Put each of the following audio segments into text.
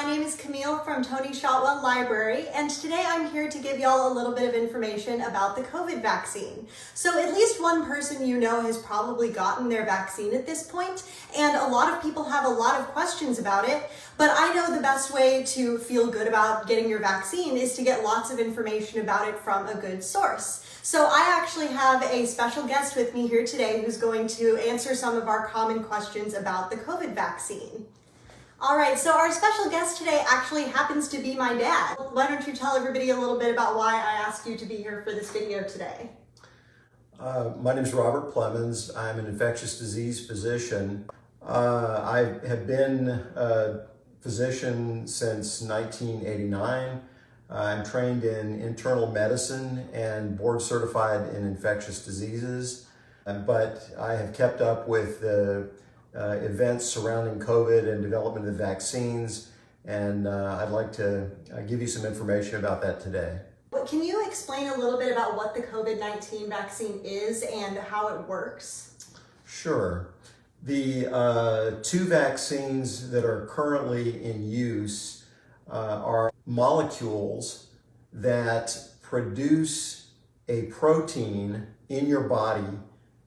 my name is Camille from Tony Shotwell Library, and today I'm here to give y'all a little bit of information about the COVID vaccine. So at least one person you know has probably gotten their vaccine at this point, and a lot of people have a lot of questions about it, but I know the best way to feel good about getting your vaccine is to get lots of information about it from a good source. So I actually have a special guest with me here today who's going to answer some of our common questions about the COVID vaccine. All right, so our special guest today actually happens to be my dad. Why don't you tell everybody a little bit about why I asked you to be here for this video today? My name is Robert Plemmons. I'm an infectious disease physician. I have been a physician since 1989. I'm trained in internal medicine and board certified in infectious diseases, but I have kept up with the events surrounding COVID and development of the vaccines, and I'd like to give you some information about that today. Can you explain a little bit about what the COVID-19 vaccine is and how it works? Sure. The two vaccines that are currently in use are molecules that produce a protein in your body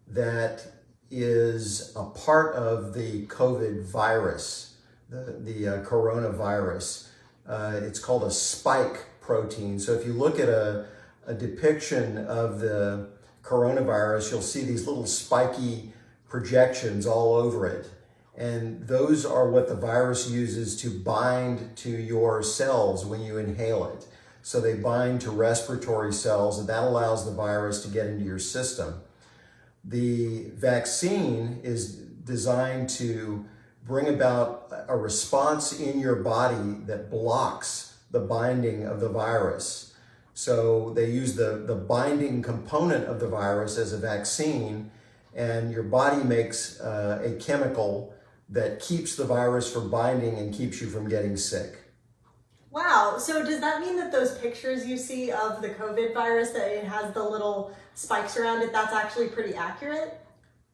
that is a part of the COVID virus, the coronavirus. It's called a spike protein. So if you look at a depiction of the coronavirus, you'll see these little spiky projections all over it. And those are what the virus uses to bind to your cells when you inhale it. So they bind to respiratory cells, and that allows the virus to get into your system. The vaccine is designed to bring about a response in your body that blocks the binding of the virus. So they use the binding component of the virus as a vaccine, and your body makes a chemical that keeps the virus from binding and keeps you from getting sick. Wow, so does that mean that those pictures you see of the COVID virus, that it has the little spikes around it, that's actually pretty accurate?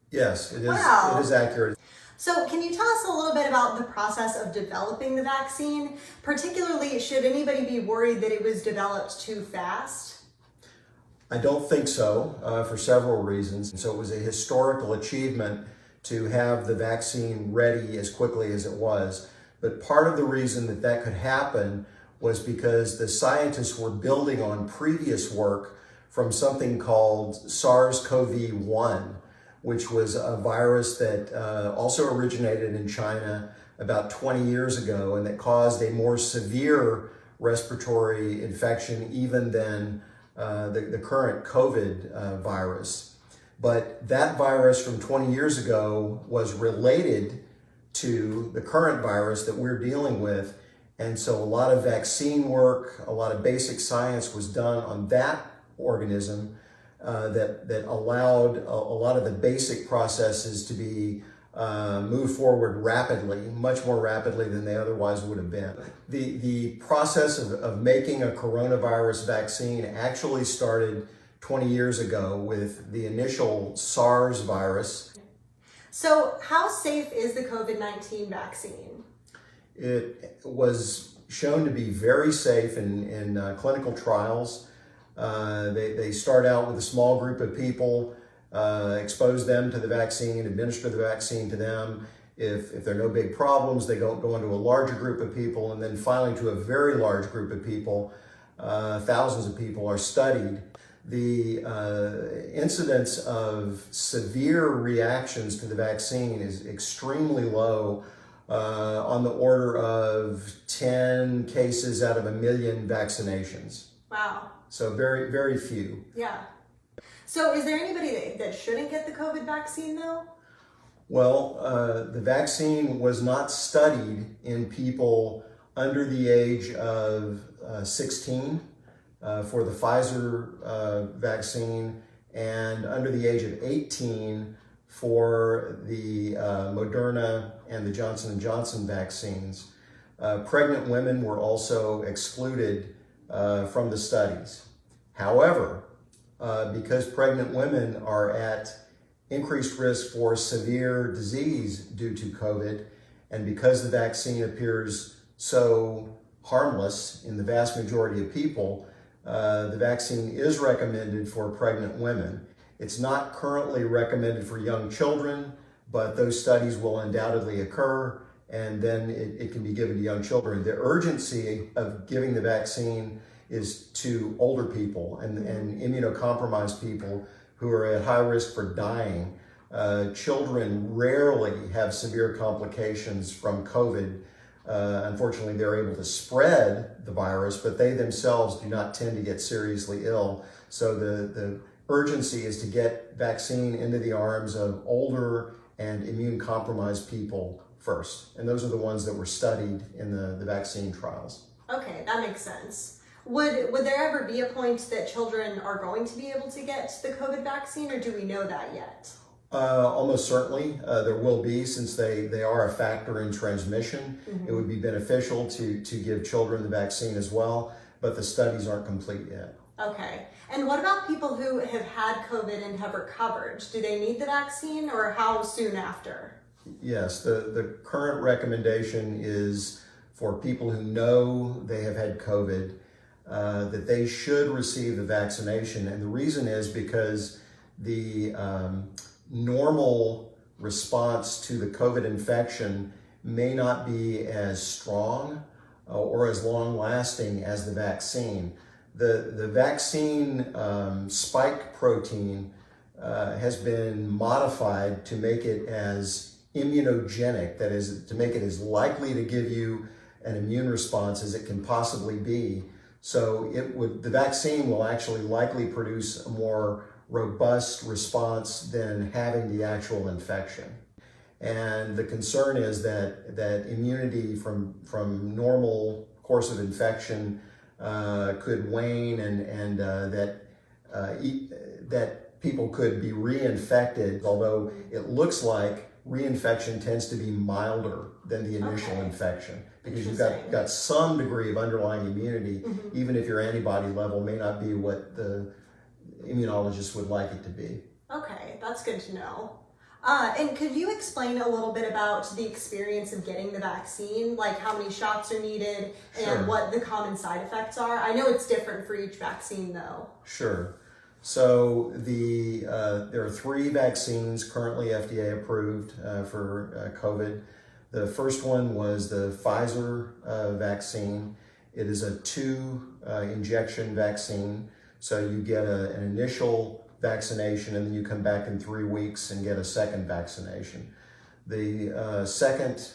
Yes, it is. Wow. It is accurate. So can you tell us a little bit about the process of developing the vaccine? Particularly, should anybody be worried that it was developed too fast? I don't think so, for several reasons. So it was a historical achievement to have the vaccine ready as quickly as it was. But part of the reason that that could happen was because the scientists were building on previous work from something called SARS-CoV-1, which was a virus that also originated in China about 20 years ago, and that caused a more severe respiratory infection even than the current COVID virus. But that virus from 20 years ago was related to the current virus that we're dealing with. And so a lot of vaccine work, a lot of basic science was done on that organism that allowed a lot of the basic processes to be moved forward rapidly, much more rapidly than they otherwise would have been. The process of making a coronavirus vaccine actually started 20 years ago with the initial SARS virus. So how safe is the COVID-19 vaccine? It was shown to be very safe in clinical trials. They start out with a small group of people, expose them to the vaccine, administer the vaccine to them. If there are no big problems, they go into a larger group of people, and then finally to a very large group of people. Thousands of people are studied. The incidence of severe reactions to the vaccine is extremely low, on the order of 10 cases out of 1 million vaccinations. Wow. So very, very few. Yeah. So is there anybody that shouldn't get the COVID vaccine though? Well, the vaccine was not studied in people under the age of 16 for the Pfizer vaccine, and under the age of 18 for the Moderna and the Johnson & Johnson vaccines. Pregnant women were also excluded from the studies. However, because pregnant women are at increased risk for severe disease due to COVID, and because the vaccine appears so harmless in the vast majority of people, the vaccine is recommended for pregnant women. It's not currently recommended for young children, but those studies will undoubtedly occur, and then it can be given to young children. The urgency of giving the vaccine is to older people and immunocompromised people who are at high risk for dying. Children rarely have severe complications from COVID. Unfortunately, they're able to spread the virus, but they themselves do not tend to get seriously ill. So the urgency is to get vaccine into the arms of older and immune-compromised people first. And those are the ones that were studied in the vaccine trials. Okay, that makes sense. Would there ever be a point that children are going to be able to get the COVID vaccine, or do we know that yet? Almost certainly there will be, since they are a factor in transmission. Mm-hmm. It would be beneficial to give children the vaccine as well, but the studies aren't complete yet. Okay. And what about people who have had COVID and have recovered? Do they need the vaccine, or how soon after? Yes, the current recommendation is for people who know they have had COVID, that they should receive the vaccination. And the reason is because the normal response to the COVID infection may not be as strong or as long lasting as the vaccine. The vaccine spike protein has been modified to make it as immunogenic, that is, to make it as likely to give you an immune response as it can possibly be. So the vaccine will actually likely produce a more robust response than having the actual infection. And the concern is that immunity from normal course of infection could wane, and that people could be reinfected, although it looks like reinfection tends to be milder than the initial infection, because you've got some degree of underlying immunity, even if your antibody level may not be what the immunologist would like it to be. Okay, that's good to know. And could you explain a little bit about the experience of getting the vaccine, like how many shots are needed and what the common side effects are? I know it's different for each vaccine though. Sure. So there are 3 vaccines currently FDA approved for COVID. The first one was the Pfizer vaccine. It is a 2 injection vaccine. So you get an initial vaccination, and then you come back in 3 weeks and get a second vaccination. The second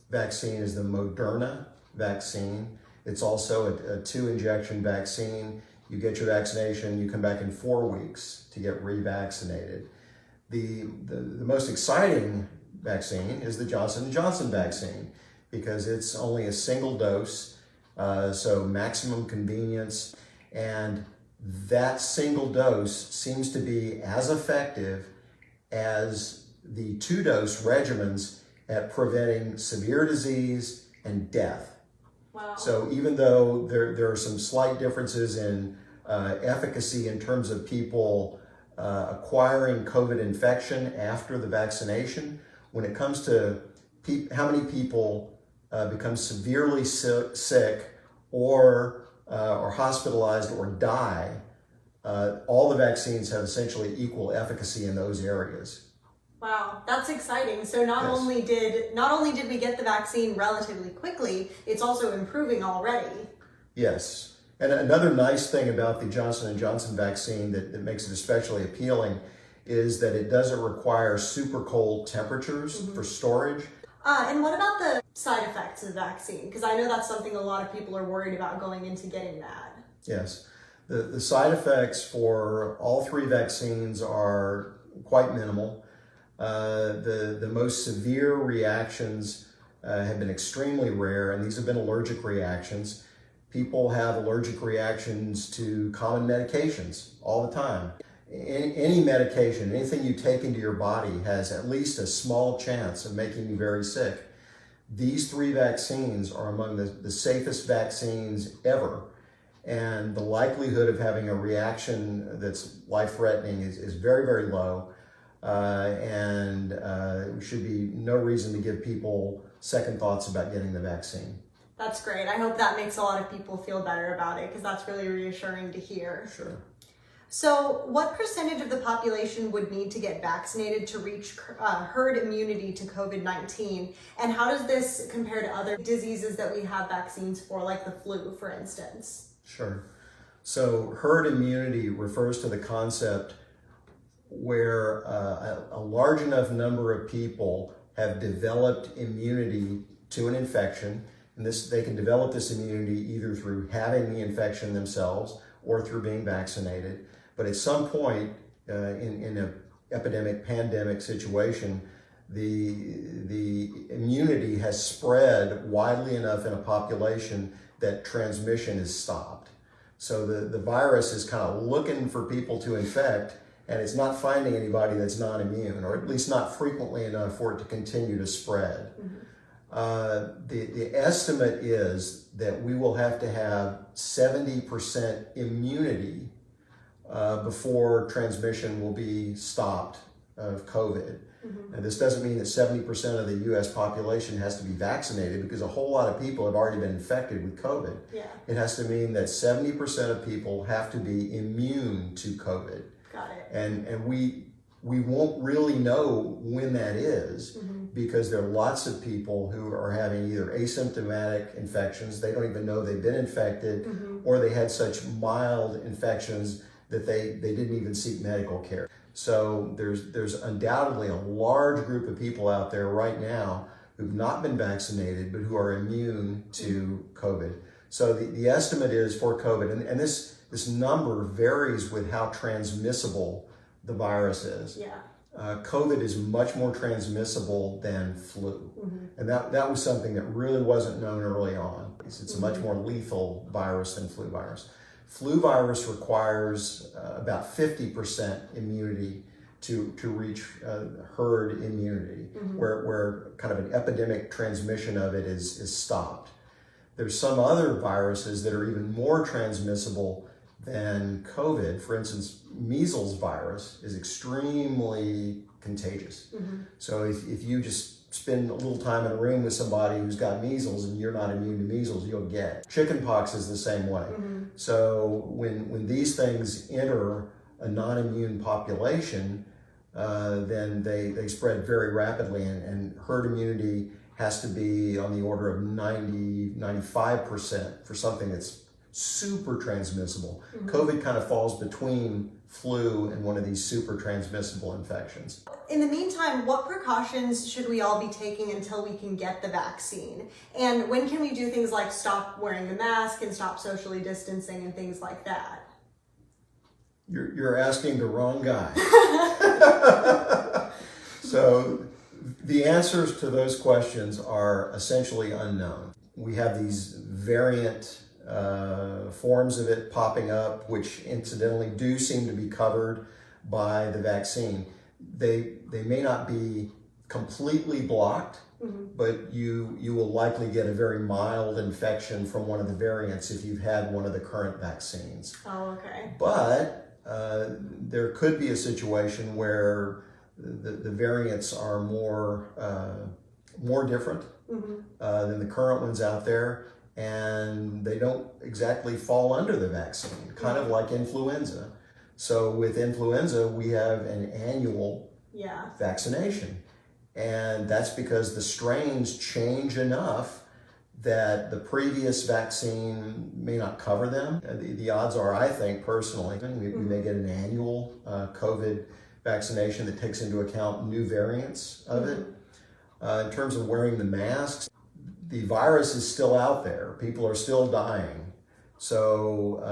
vaccine is the Moderna vaccine. It's also a 2 injection vaccine. You get your vaccination, you come back in 4 weeks to get revaccinated. The most exciting vaccine is the Johnson & Johnson vaccine, because it's only a single dose, so maximum convenience, and that single dose seems to be as effective as the 2-dose regimens at preventing severe disease and death. Wow. So even though there are some slight differences in efficacy in terms of people acquiring COVID infection after the vaccination, when it comes to how many people become severely sick or hospitalized or die, all the vaccines have essentially equal efficacy in those areas. Wow, that's exciting. So not only did we get the vaccine relatively quickly, it's also improving already. Yes. And another nice thing about the Johnson & Johnson vaccine that makes it especially appealing is that it doesn't require super cold temperatures for storage. And what about the side effects of the vaccine? Because I know that's something a lot of people are worried about going into getting that. Yes. The side effects for all 3 vaccines are quite minimal. The most severe reactions have been extremely rare, and these have been allergic reactions. People have allergic reactions to common medications all the time. Any medication, anything you take into your body has at least a small chance of making you very sick. These 3 vaccines are among the safest vaccines ever, and the likelihood of having a reaction that's life-threatening is very, very low, and there should be no reason to give people second thoughts about getting the vaccine. That's great. I hope that makes a lot of people feel better about it, because that's really reassuring to hear. Sure. So what percentage of the population would need to get vaccinated to reach herd immunity to COVID-19? And how does this compare to other diseases that we have vaccines for, like the flu, for instance? Sure. So herd immunity refers to the concept where a large enough number of people have developed immunity to an infection, and they can develop this immunity either through having the infection themselves or through being vaccinated. But at some point in an epidemic, pandemic situation, the immunity has spread widely enough in a population that transmission is stopped. So the virus is kind of looking for people to infect, and it's not finding anybody that's not immune, or at least not frequently enough for it to continue to spread. The estimate is that we will have to have 70% immunity before transmission will be stopped of COVID. And this doesn't mean that 70% of the US population has to be vaccinated, because a whole lot of people have already been infected with COVID. Yeah. It has to mean that 70% of people have to be immune to COVID. Got it. And we won't really know when that is, because there are lots of people who are having either asymptomatic infections, they don't even know they've been infected, or they had such mild infections that they didn't even seek medical care. So there's undoubtedly a large group of people out there right now who've not been vaccinated but who are immune to COVID. So the estimate is for COVID, and this number varies with how transmissible the virus is. Yeah. COVID is much more transmissible than flu. And that was something that really wasn't known early on. It's a much more lethal virus than flu virus. Flu virus requires about 50% immunity to reach herd immunity, where kind of an epidemic transmission of it is stopped. There's some other viruses that are even more transmissible than COVID. For instance, measles virus is extremely contagious. So if you just spend a little time in a room with somebody who's got measles and you're not immune to measles, you'll get it. Chickenpox is the same way. So when these things enter a non-immune population, then they spread very rapidly, and herd immunity has to be on the order of 95% for something that's super transmissible. COVID kind of falls between flu and one of these super transmissible infections. In the meantime, what precautions should we all be taking until we can get the vaccine? And when can we do things like stop wearing the mask and stop socially distancing and things like that? You're asking the wrong guy. So the answers to those questions are essentially unknown. We have these variant forms of it popping up, which incidentally do seem to be covered by the vaccine. They may not be completely blocked, but you will likely get a very mild infection from one of the variants if you've had one of the current vaccines. Oh, okay. But there could be a situation where the variants are more different than the current ones out there, and they don't exactly fall under the vaccine, kind of like influenza. So with influenza, we have an annual vaccination, and that's because the strains change enough that the previous vaccine may not cover them. The odds are, I think personally, we may get an annual COVID vaccination that takes into account new variants of it. In terms of wearing the masks, the virus is still out there. People are still dying. So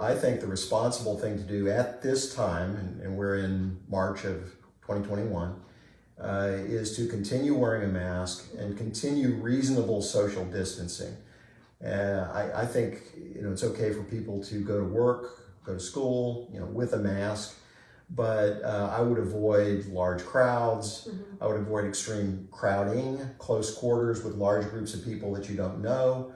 I think the responsible thing to do at this time, and we're in March of 2021, is to continue wearing a mask and continue reasonable social distancing. I think it's okay for people to go to work, go to school, with a mask, but I would avoid large crowds. I would avoid extreme crowding, close quarters with large groups of people that you don't know.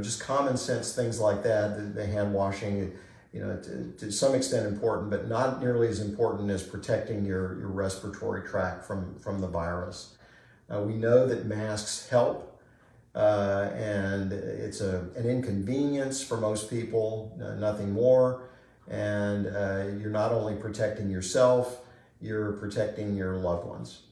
Just common sense things like that. The hand washing, to some extent important, but not nearly as important as protecting your respiratory tract from the virus. We know that masks help and it's an inconvenience for most people, nothing more. And you're not only protecting yourself, you're protecting your loved ones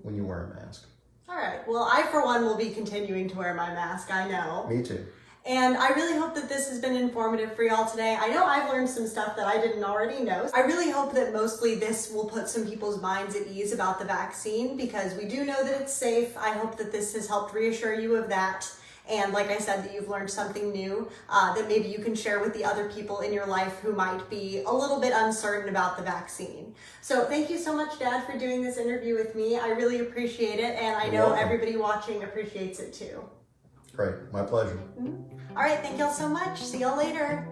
when you wear a mask. All right. Well, I, for one, will be continuing to wear my mask. I know. Me too. And I really hope that this has been informative for y'all today. I know I've learned some stuff that I didn't already know. I really hope that mostly this will put some people's minds at ease about the vaccine, because we do know that it's safe. I hope that this has helped reassure you of that. And like I said, that you've learned something new that maybe you can share with the other people in your life who might be a little bit uncertain about the vaccine. So thank you so much, Dad, for doing this interview with me. I really appreciate it, and I know everybody watching appreciates it too. Great, my pleasure. All right, thank y'all so much. See y'all later.